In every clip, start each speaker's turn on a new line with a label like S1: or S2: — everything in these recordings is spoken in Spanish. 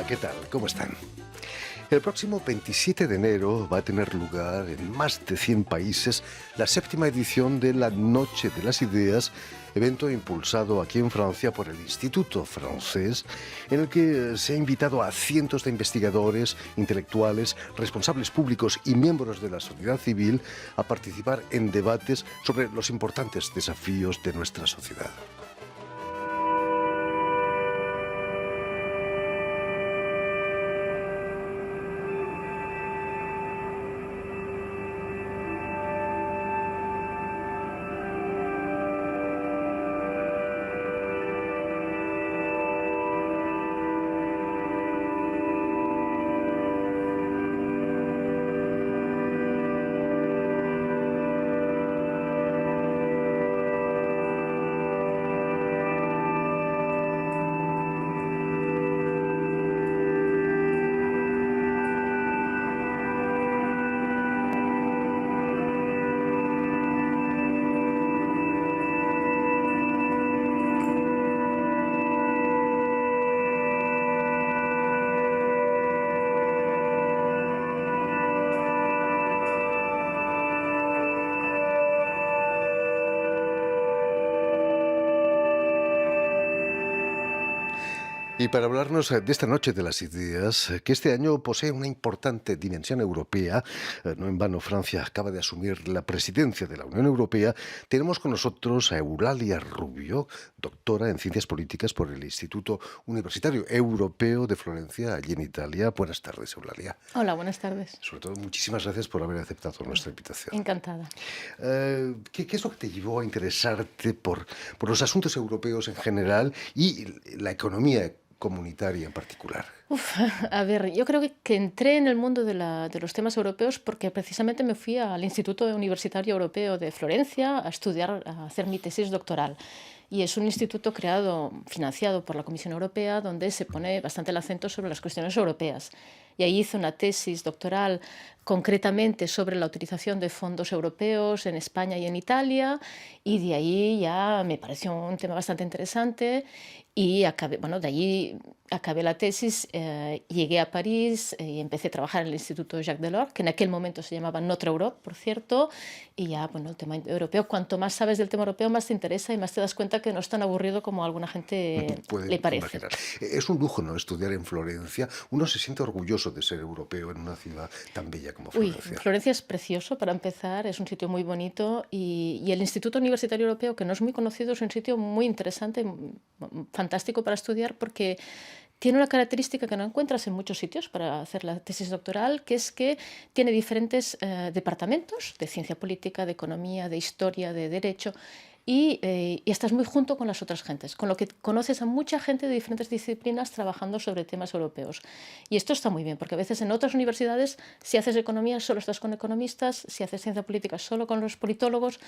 S1: ¿qué tal? ¿Cómo están? El próximo 27 de enero va a tener lugar en más de 100 países la séptima edición de la Noche de las Ideas, evento impulsado aquí en Francia por el Instituto Francés, en el que se ha invitado a cientos de investigadores, intelectuales, responsables públicos y miembros de la sociedad civil a participar en debates sobre los importantes desafíos de nuestra sociedad. Y para hablarnos de esta Noche de las Ideas, que este año posee una importante dimensión europea, no en vano Francia acaba de asumir la presidencia de la Unión Europea, tenemos con nosotros a Eulalia Rubio, doctora en Ciencias Políticas por el Instituto Universitario Europeo de Florencia, allí en Italia. Buenas tardes, Eulalia.
S2: Hola, buenas tardes.
S1: Sobre todo, muchísimas gracias por haber aceptado nuestra invitación.
S2: Encantada.
S1: ¿Qué es lo que te llevó a interesarte por los asuntos europeos en general y la economía comunitaria en particular?
S2: A ver, yo creo que entré en el mundo de los temas europeos porque precisamente me fui al Instituto Universitario Europeo de Florencia a estudiar, a hacer mi tesis doctoral. Y es un instituto creado, financiado por la Comisión Europea, donde se pone bastante el acento sobre las cuestiones europeas. Y ahí hice una tesis doctoral concretamente sobre la utilización de fondos europeos en España y en Italia, y de ahí ya me pareció un tema bastante interesante y acabé, bueno, de allí acabé la tesis, llegué a París y empecé a trabajar en el Instituto Jacques Delors, que en aquel momento se llamaba Notre Europe, por cierto, y ya, bueno, el tema europeo, cuanto más sabes del tema europeo, más te interesa y más te das cuenta que no es tan aburrido como a alguna gente le parece.
S1: Imaginar. Es un lujo, ¿no?, estudiar en Florencia. Uno se siente orgulloso de ser europeo en una ciudad tan bella como Florencia.
S2: Florencia es precioso para empezar, es un sitio muy bonito y el Instituto Universitario Europeo, que no es muy conocido, es un sitio muy interesante, fantástico para estudiar porque tiene una característica que no encuentras en muchos sitios para hacer la tesis doctoral, que es que tiene diferentes departamentos de ciencia política, de economía, de historia, de derecho, y estás muy junto con las otras gentes, con lo que conoces a mucha gente de diferentes disciplinas trabajando sobre temas europeos. Y esto está muy bien, porque a veces en otras universidades, si haces economía, solo estás con economistas, si haces ciencia política, solo con los politólogos.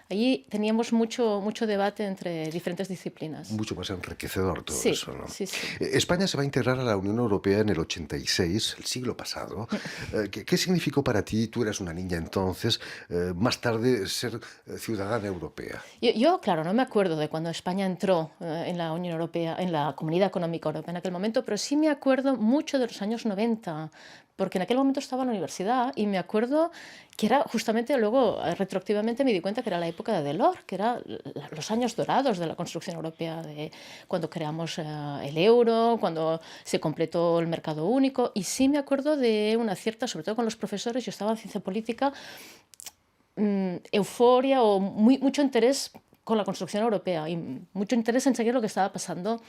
S2: Allí teníamos mucho debate entre diferentes disciplinas.
S1: Mucho más enriquecedor todo eso, ¿no?
S2: Sí.
S1: España se va a integrar a la Unión Europea en el 86, el siglo pasado. ¿Qué significó para ti? Tú eras una niña entonces, más tarde ser ciudadana europea.
S2: Yo, claro, no me acuerdo de cuando España entró en la Unión Europea, en la Comunidad Económica Europea en aquel momento, pero sí me acuerdo mucho de los años 90, porque en aquel momento estaba en la universidad y me acuerdo que era justamente, luego retroactivamente me di cuenta que era la época de Delors, que eran los años dorados de la construcción europea, de cuando creamos el euro, cuando se completó el mercado único, y sí me acuerdo de una cierta, sobre todo con los profesores, yo estaba en ciencia política, euforia o mucho interés con la construcción europea y mucho interés en seguir lo que estaba pasando.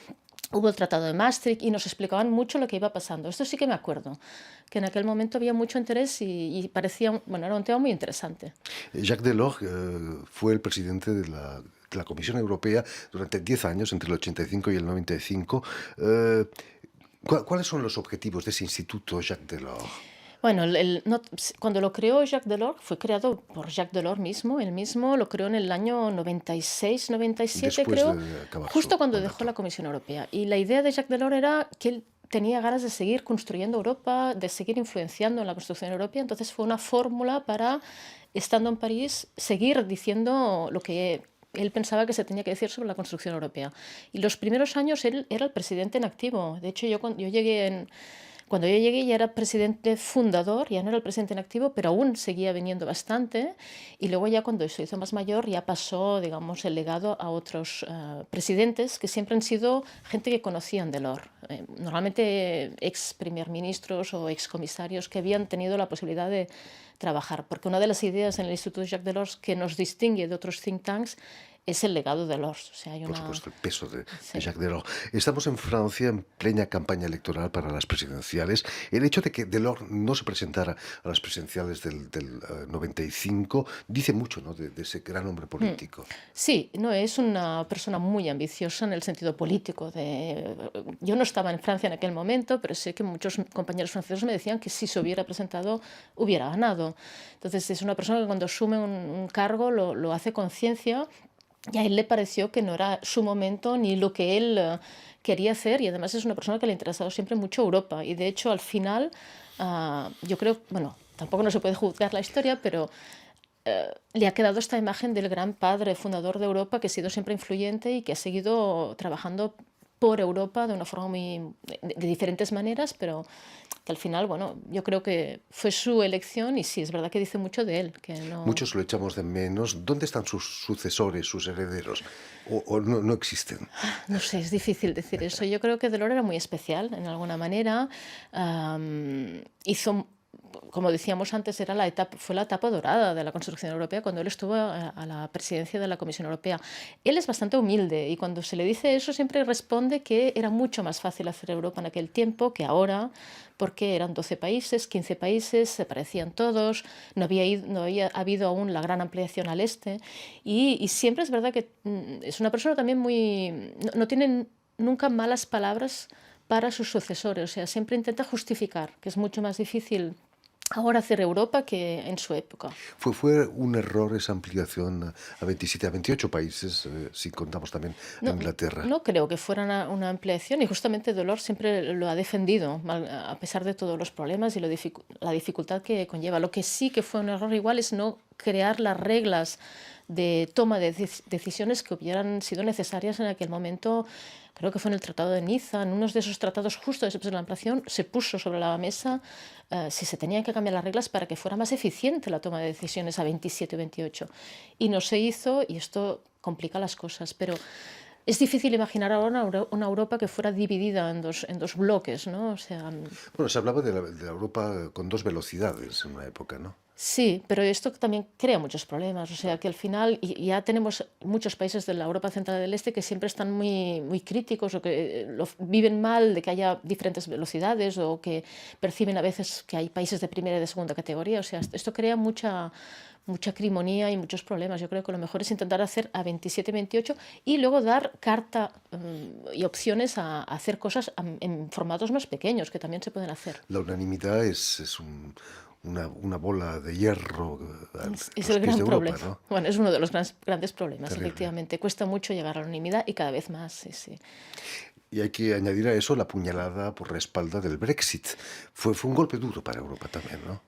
S2: Hubo el Tratado de Maastricht y nos explicaban mucho lo que iba pasando. Esto sí que me acuerdo, que en aquel momento había mucho interés y parecía, bueno, era un tema muy interesante.
S1: Jacques Delors fue el presidente de la Comisión Europea durante 10 años, entre el 85 y el 95. ¿Cuáles son los objetivos de ese instituto Jacques Delors?
S2: Bueno, cuando lo creó Jacques Delors, fue creado por Jacques Delors mismo. Él mismo lo creó en el año 96, 97,
S1: Después
S2: creo,
S1: de acabar
S2: justo
S1: su
S2: cuando
S1: mandato.
S2: dejó la Comisión Europea. Y la idea de Jacques Delors era que él tenía ganas de seguir construyendo Europa, de seguir influenciando en la construcción europea. Entonces fue una fórmula para, estando en París, seguir diciendo lo que él pensaba que se tenía que decir sobre la construcción europea. Y los primeros años él era el presidente en activo. De hecho, cuando yo llegué ya era presidente fundador, ya no era el presidente en activo, pero aún seguía viniendo bastante. Y luego ya cuando se hizo más mayor ya pasó, digamos, el legado a otros presidentes que siempre han sido gente que conocían Delors. Normalmente ex primer ministros o ex comisarios que habían tenido la posibilidad de trabajar. Porque una de las ideas en el Instituto Jacques Delors que nos distingue de otros think tanks es el legado de Delors. O sea, hay
S1: Por
S2: una...
S1: supuesto, el peso de
S2: Sí.
S1: Jacques Delors. Estamos en Francia en plena campaña electoral para las presidenciales. El hecho de que Delors no se presentara a las presidenciales del 95 dice mucho, ¿no?, de ese gran hombre político.
S2: Sí, no, es una persona muy ambiciosa en el sentido político. Yo no estaba en Francia en aquel momento, pero sé que muchos compañeros franceses me decían que si se hubiera presentado hubiera ganado. Entonces es una persona que cuando asume un cargo lo hace con ciencia y a él le pareció que no era su momento ni lo que él quería hacer, y además es una persona que le ha interesado siempre mucho Europa. Y de hecho al final yo creo, bueno, tampoco no se puede juzgar la historia, pero le ha quedado esta imagen del gran padre fundador de Europa que ha sido siempre influyente y que ha seguido trabajando por Europa de una forma de diferentes maneras, pero que al final, bueno, yo creo que fue su elección y sí, es verdad que dice mucho de él, que no...
S1: Muchos lo echamos de menos. ¿Dónde están sus sucesores, sus herederos? ¿O no existen?
S2: No sé, es difícil decir eso. Yo creo que Delors era muy especial en alguna manera. Hizo, como decíamos antes, fue la etapa dorada de la construcción europea cuando él estuvo a la presidencia de la Comisión Europea. Él es bastante humilde y cuando se le dice eso siempre responde que era mucho más fácil hacer Europa en aquel tiempo que ahora, porque eran 12 países, 15 países, se parecían todos, no había habido aún la gran ampliación al este y siempre es verdad que es una persona también no tiene nunca malas palabras para sus sucesores, o sea, siempre intenta justificar, que es mucho más difícil ahora hacer Europa que en su época.
S1: Fue un error esa ampliación a 27, a 28 países, si contamos también a
S2: No,
S1: Inglaterra.
S2: no creo que fuera una ampliación y justamente Delors siempre lo ha defendido, a pesar de todos los problemas y la dificultad que conlleva. Lo que sí que fue un error igual es no crear las reglas de toma de decisiones que hubieran sido necesarias en aquel momento. Creo que fue en el Tratado de Niza, en uno de esos tratados justo después de la ampliación, se puso sobre la mesa si se tenían que cambiar las reglas para que fuera más eficiente la toma de decisiones a 27 o 28. Y no se hizo y esto complica las cosas, pero es difícil imaginar ahora una Europa que fuera dividida en dos bloques, ¿no? O sea,
S1: Bueno, se hablaba de la Europa con dos velocidades en una época, ¿no?
S2: sí, pero esto también crea muchos problemas. O sea, que al final ya tenemos muchos países de la Europa Central del Este que siempre están muy críticos o que viven mal de que haya diferentes velocidades o que perciben a veces que hay países de primera y de segunda categoría. O sea, esto crea mucha acrimonía y muchos problemas. Yo creo que lo mejor es intentar hacer a 27, 28 y luego dar carta y opciones a hacer cosas en formatos más pequeños que también se pueden hacer.
S1: La unanimidad es una bola de hierro a
S2: Es
S1: los
S2: el
S1: pies
S2: gran
S1: de Europa,
S2: problema.
S1: ¿no?
S2: Bueno, es uno de los grandes problemas,
S1: Terrible.
S2: efectivamente. Cuesta mucho llegar a la unanimidad y cada vez más, sí, sí.
S1: Y hay que añadir a eso la puñalada por la espalda del Brexit. Fue un golpe duro para Europa también, ¿no?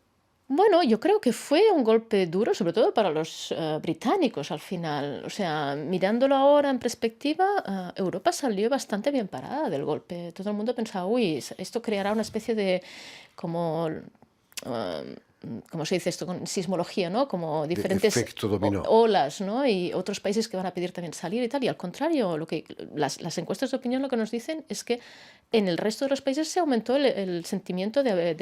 S2: Bueno, yo creo que fue un golpe duro, sobre todo para los británicos al final. O sea, mirándolo ahora en perspectiva, Europa salió bastante bien parada del golpe. Todo el mundo pensaba, uy, esto creará una especie de como ¿cómo se dice esto? Con sismología, ¿no? Como
S1: De
S2: diferentes
S1: efecto dominó.
S2: olas, ¿no? Y otros países que van a pedir también salir y tal. Y al contrario, las encuestas de opinión lo que nos dicen es que en el resto de los países se aumentó el sentimiento de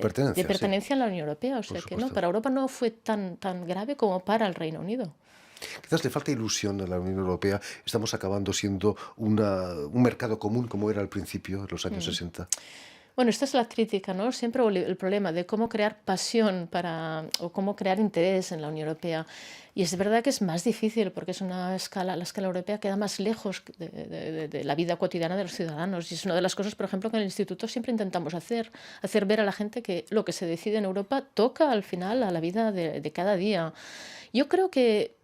S1: Pertenencia, sí,
S2: pertenencia a la Unión Europea. O sea que no,
S1: supuesto.
S2: para Europa no fue tan grave como para el Reino Unido.
S1: Quizás le falta ilusión a la Unión Europea. Estamos acabando siendo un mercado común como era al principio, en los años 60.
S2: Bueno, esta es la crítica, ¿no? Siempre el problema de cómo crear pasión o cómo crear interés en la Unión Europea. Y es verdad que es más difícil porque la escala europea queda más lejos de la vida cotidiana de los ciudadanos. Y es una de las cosas, por ejemplo, que en el Instituto siempre intentamos hacer ver a la gente que lo que se decide en Europa toca al final a la vida de cada día. Yo creo que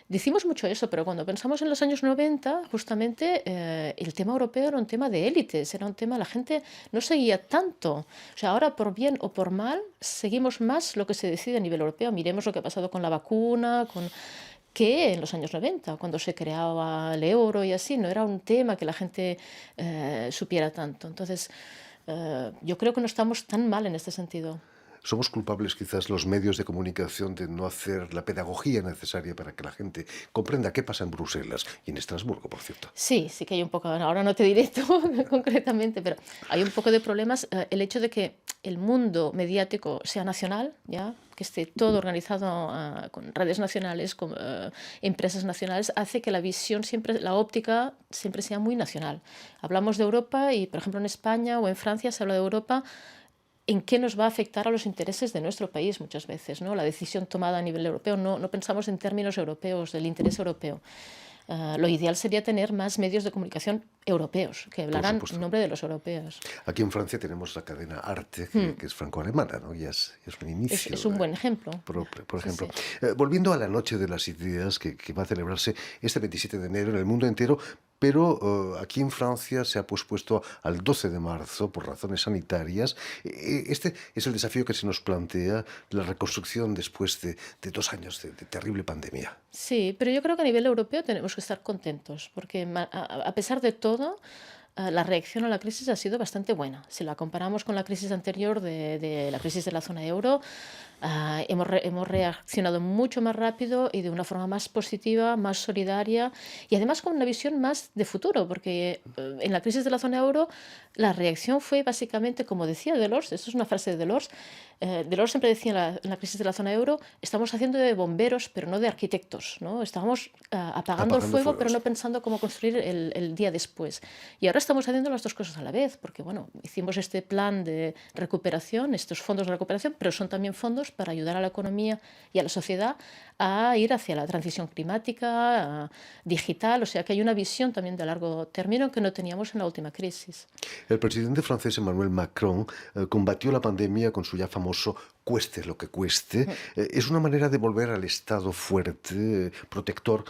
S2: decimos mucho eso, pero cuando pensamos en los años 90, justamente el tema europeo era un tema de élites, era un tema, la gente no seguía tanto. O sea, ahora por bien o por mal, seguimos más lo que se decide a nivel europeo. Miremos lo que ha pasado con la vacuna, que en los años 90, cuando se creaba el euro y así, no era un tema que la gente supiera tanto. Entonces, yo creo que no estamos tan mal en este sentido.
S1: Somos culpables quizás los medios de comunicación de no hacer la pedagogía necesaria para que la gente comprenda qué pasa en Bruselas y en Estrasburgo, por cierto.
S2: Sí, sí que hay un poco, ahora no te diré todo concretamente, pero hay un poco de problemas. El hecho de que el mundo mediático sea nacional, ¿ya? Que esté todo organizado con redes nacionales, con empresas nacionales, hace que la visión siempre, la óptica siempre sea muy nacional. Hablamos de Europa y, por ejemplo, en España o en Francia se habla de Europa. ¿En qué nos va a afectar a los intereses de nuestro país muchas veces? ¿No? La decisión tomada a nivel europeo, no pensamos en términos europeos, del interés europeo. Lo ideal sería tener más medios de comunicación europeos, que
S1: Por
S2: hablaran en
S1: supuesto.
S2: nombre de los europeos.
S1: Aquí en Francia tenemos la cadena Arte,
S2: Hmm.
S1: que es franco-alemana, ¿no? Y es un inicio,
S2: Es un buen ejemplo.
S1: por
S2: Sí,
S1: ejemplo.
S2: sí.
S1: Volviendo a la Noche de las Ideas, que va a celebrarse este 27 de enero en el mundo entero, pero aquí en Francia se ha pospuesto al 12 de marzo por razones sanitarias. Este es el desafío que se nos plantea, la reconstrucción después de 2 años de terrible pandemia.
S2: Sí, pero yo creo que a nivel europeo tenemos que estar contentos, porque a pesar de todo, la reacción a la crisis ha sido bastante buena. Si la comparamos con la crisis anterior de la crisis de la zona euro, hemos reaccionado mucho más rápido y de una forma más positiva, más solidaria y además con una visión más de futuro, porque en la crisis de la zona euro la reacción fue básicamente, como decía Delors, esto es una frase de Delors, Delors siempre decía en la crisis de la zona euro, estamos haciendo de bomberos, pero no de arquitectos, ¿no? Estamos apagando el
S1: Apagando
S2: fuego, pero
S1: fuegos.
S2: no pensando cómo construir el día después. Y ahora estamos haciendo las dos cosas a la vez, porque bueno, hicimos este plan de recuperación, estos fondos de recuperación, pero son también fondos para ayudar a la economía y a la sociedad a ir hacia la transición climática, digital, o sea que hay una visión también de largo término que no teníamos en la última crisis.
S1: El presidente francés Emmanuel Macron combatió la pandemia con su ya famoso cueste lo que cueste. Es una manera de volver al Estado fuerte, protector,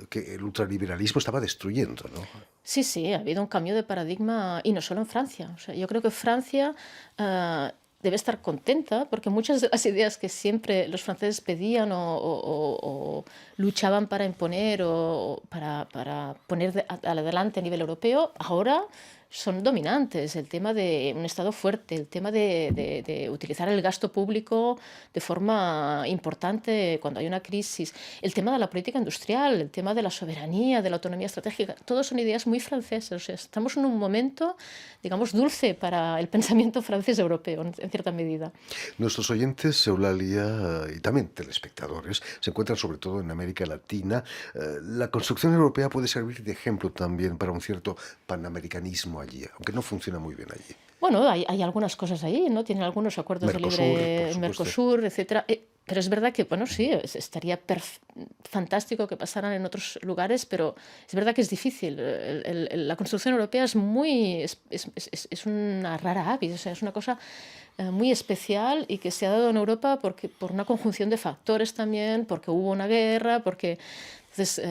S1: que el ultraliberalismo estaba destruyendo, ¿no?
S2: Sí, sí, ha habido un cambio de paradigma y no solo en Francia. O sea, yo creo que Francia debe estar contenta porque muchas de las ideas que siempre los franceses pedían o luchaban para imponer o para poner adelante a nivel europeo, ahora son dominantes. El tema de un Estado fuerte, el tema de utilizar el gasto público de forma importante cuando hay una crisis, el tema de la política industrial, el tema de la soberanía, de la autonomía estratégica, todos son ideas muy francesas. O sea, estamos en un momento, digamos, dulce para el pensamiento francés europeo, en cierta medida.
S1: Nuestros oyentes, Eulalia, y también telespectadores, se encuentran sobre todo en América Latina. La construcción europea puede servir de ejemplo también para un cierto panamericanismo allí, aunque no funciona muy bien allí.
S2: Bueno, hay algunas cosas ahí, ¿no? Tienen algunos acuerdos de
S1: Mercosur, por
S2: libre
S1: supuesto.
S2: Mercosur, etcétera. Pero es verdad que, bueno, sí, estaría fantástico que pasaran en otros lugares, pero es verdad que es difícil. La construcción europea es muy, es una rara avis, o sea, es una cosa muy especial y que se ha dado en Europa por una conjunción de factores también, porque hubo una guerra, porque entonces,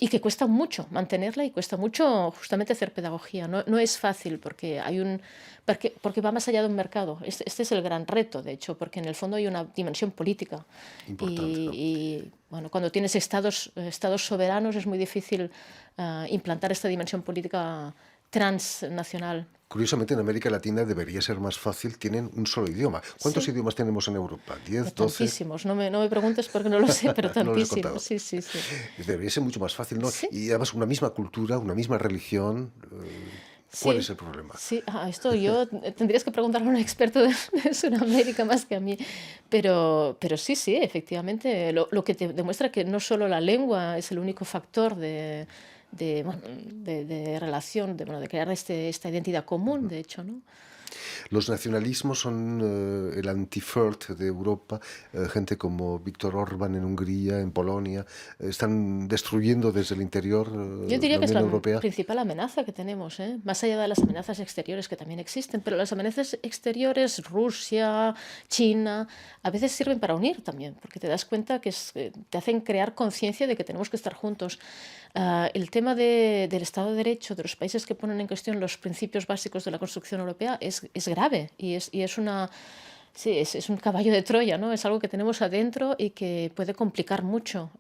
S2: y que cuesta mucho mantenerla y cuesta mucho justamente hacer pedagogía. No es fácil porque va más allá de un mercado. Este es el gran reto, de hecho, porque en el fondo hay una dimensión política.
S1: Importante, ¿no?
S2: Bueno, cuando tienes estados soberanos es muy difícil implantar esta dimensión política transnacional.
S1: Curiosamente, en América Latina debería ser más fácil, tienen un solo idioma. ¿Cuántos
S2: Sí,
S1: idiomas tenemos en Europa? ¿10, 12?
S2: tantísimos. No me preguntes porque no lo sé, pero
S1: No los he
S2: tantísimos.
S1: contado.
S2: Sí, sí, sí.
S1: Debería ser mucho más fácil, ¿no?
S2: Sí,
S1: Y además una misma cultura, una misma religión. ¿Cuál es
S2: sí.
S1: el problema?
S2: Sí, esto yo tendrías que preguntarle a un experto de Sudamérica más que a mí. Pero sí, sí, efectivamente, lo que te demuestra que no solo la lengua es el único factor bueno, de relación, bueno, de crear esta identidad común, de hecho, ¿no?
S1: Los nacionalismos son el anti-FIRT de Europa. Gente como Víctor Orbán en Hungría, en Polonia, están destruyendo desde el interior
S2: Yo diría
S1: la
S2: que es
S1: Unión
S2: la
S1: Europea.
S2: principal amenaza que tenemos, ¿eh? Más allá de las amenazas exteriores que también existen, pero las amenazas exteriores, Rusia, China, a veces sirven para unir también, porque te das cuenta que te hacen crear conciencia de que tenemos que estar juntos. El tema del Estado de Derecho, de los países que ponen en cuestión los principios básicos de la construcción europea, es grave y es una Sí, es un caballo de Troya, ¿no? Es algo que tenemos adentro y que puede complicar mucho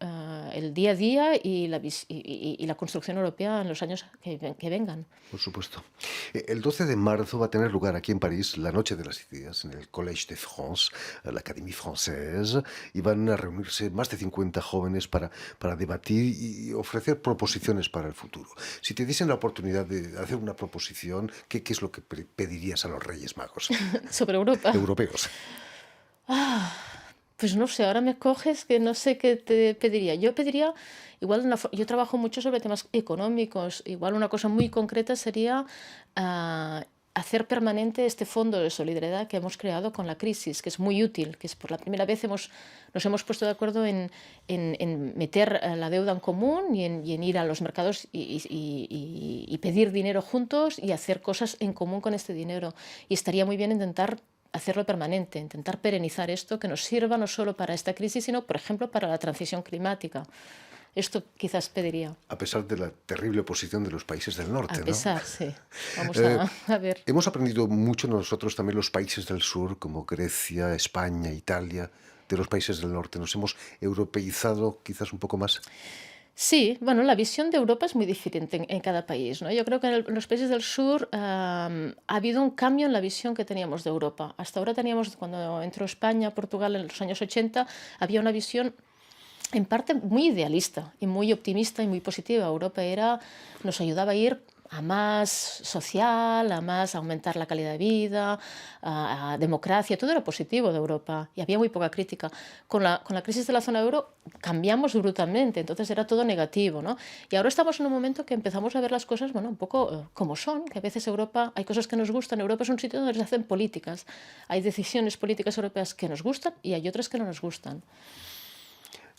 S2: el día a día y y la construcción europea en los años que vengan.
S1: Por supuesto. El 12 de marzo va a tener lugar aquí en París la Noche de las Ideas en el Collège de France, la Académie Française, y van a reunirse más de 50 jóvenes para debatir y ofrecer proposiciones para el futuro. Si te diesen la oportunidad de hacer una proposición, ¿qué es lo que pedirías a los Reyes Magos
S2: Sobre Europa.
S1: europeos?
S2: Pues no sé, ahora me coges que no sé qué te pediría. Yo pediría, igual, yo trabajo mucho sobre temas económicos, igual una cosa muy concreta sería hacer permanente este fondo de solidaridad que hemos creado con la crisis, que es muy útil, que es por la primera vez nos hemos puesto de acuerdo en meter la deuda en común y en ir a los mercados y pedir dinero juntos y hacer cosas en común con este dinero. Y estaría muy bien intentar hacerlo permanente, intentar perenizar esto, que nos sirva no solo para esta crisis, sino, por ejemplo, para la transición climática. Esto quizás pediría.
S1: A pesar de la terrible oposición de los países del norte,
S2: A
S1: ¿no?
S2: pesar, sí. Vamos
S1: Eh,
S2: a ver.
S1: Hemos aprendido mucho nosotros también los países del sur, como Grecia, España, Italia, de los países del norte. Nos hemos europeizado quizás un poco más.
S2: Sí, bueno, la visión de Europa es muy diferente en cada país, ¿no? Yo creo que en los países del sur ha habido un cambio en la visión que teníamos de Europa. Hasta ahora teníamos, cuando entró España, Portugal en los años 80, había una visión en parte muy idealista y muy optimista y muy positiva. Nos ayudaba a ir a más social, a más aumentar la calidad de vida, a democracia, todo era positivo de Europa y había muy poca crítica. Con la crisis de la zona euro cambiamos brutalmente, entonces era todo negativo, ¿no? Y ahora estamos en un momento que empezamos a ver las cosas, bueno, un poco como son, que a veces Europa, hay cosas que nos gustan, Europa es un sitio donde se hacen políticas, hay decisiones políticas europeas que nos gustan y hay otras que no nos gustan.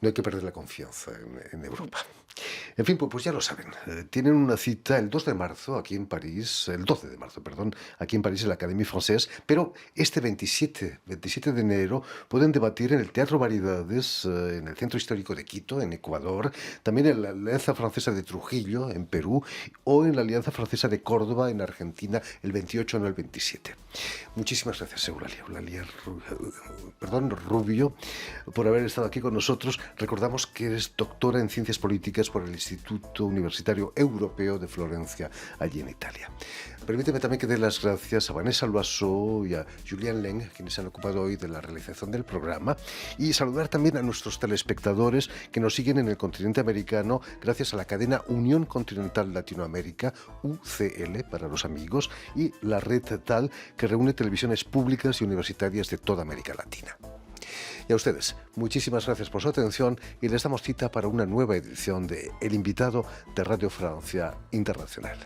S1: No hay que perder la confianza en Europa. En fin, pues ya lo saben. Tienen una cita el 2 de marzo aquí en París, el 12 de marzo, perdón, aquí en París en la Académie Française, pero este 27 de enero pueden debatir en el Teatro Variedades, en el Centro Histórico de Quito, en Ecuador, también en la Alianza Francesa de Trujillo, en Perú, o en la Alianza Francesa de Córdoba, en Argentina, el 28 no el 27. Muchísimas gracias, Eulalia Rubio, por haber estado aquí con nosotros. Recordamos que eres doctora en Ciencias Políticas por el Instituto Universitario Europeo de Florencia, allí en Italia. Permíteme también que dé las gracias a Vanessa Loiseau y a Julien Leng, quienes se han ocupado hoy de la realización del programa, y saludar también a nuestros telespectadores que nos siguen en el continente americano gracias a la cadena Unión Continental Latinoamérica, UCL para los amigos, y la red TAL, que reúne televisiones públicas y universitarias de toda América Latina. Y a ustedes, muchísimas gracias por su atención y les damos cita para una nueva edición de El Invitado de Radio Francia Internacional.